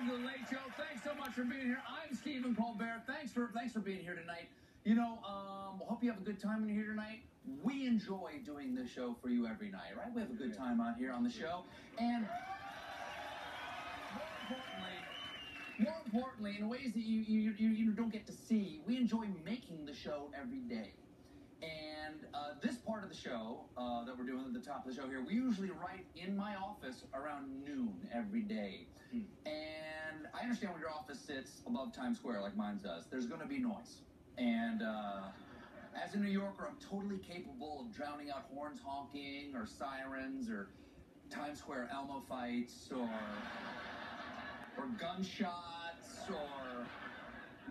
Welcome to the Late Show. Thanks so much for being here. I'm Stephen Colbert. Thanks for being here tonight. You know, hope you have a good time when you're here tonight. We enjoy doing this show for you every night, right? We have a good time out here on the show. And more importantly, in ways that you don't get to see, we enjoy making the show every day. And this part of the show that we're doing at the top of the show here, we usually write in my office around noon every day. And I understand when your office sits above Times Square like mine does, there's going to be noise. And as a New Yorker, I'm totally capable of drowning out horns honking or sirens or Times Square Elmo fights or gunshots or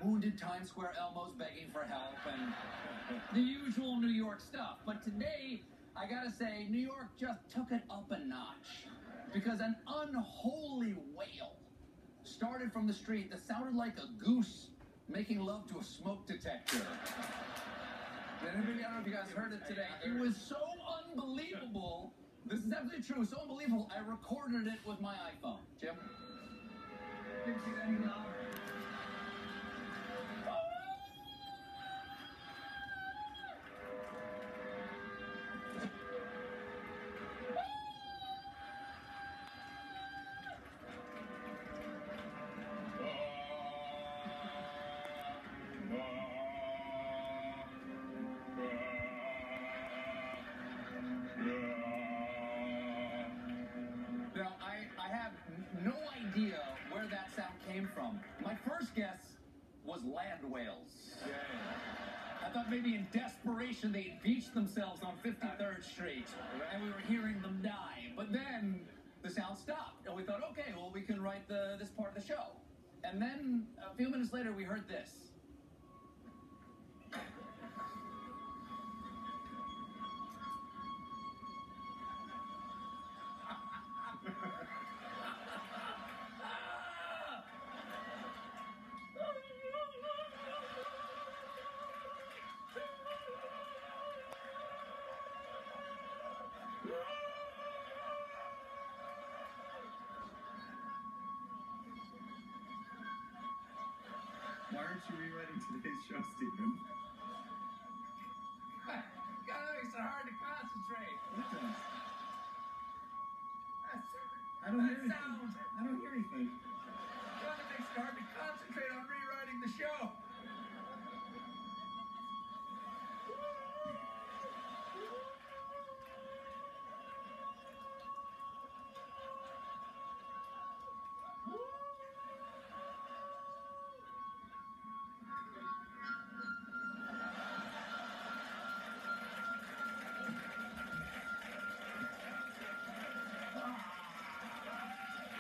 wounded Times Square Elmos begging for help and the usual New York stuff. But today, I gotta say, New York just took it up a notch because an unholy wail started from the street that sounded like a goose making love to a smoke detector. I don't know if you guys heard it today. It was so unbelievable. This is absolutely true. So unbelievable. I recorded it with my iPhone. Jim? Didn't see that any louder. Now, I have no idea where that sound came from. My first guess was land whales. Yeah. I thought maybe in desperation they'd beached themselves on 53rd Street, and we were hearing them die. But then the sound stopped, and we thought, okay, well, we can write this part of the show. And then a few minutes later, we heard this. Why aren't you rewriting today's show, Stephen? God, it makes it hard to concentrate. It does. I I don't hear anything. I don't hear anything. God, it makes it hard to concentrate on rewriting the show.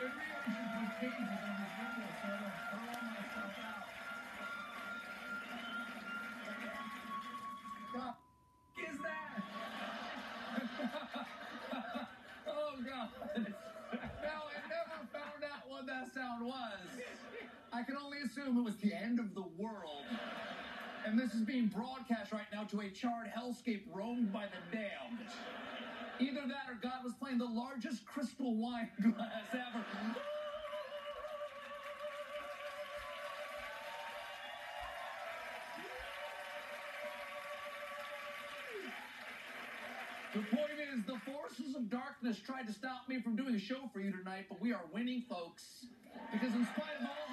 It really should be pages on this video so I don't throw myself out. God, is that? Oh, God. Now, I never found out what that sound was. I can only assume it was the end of the world. And this is being broadcast right now to a charred hellscape roamed by the damned. Either that or God was playing the largest crystal wine glass ever. The point is, the forces of darkness tried to stop me from doing a show for you tonight, but we are winning, folks. Because in spite of all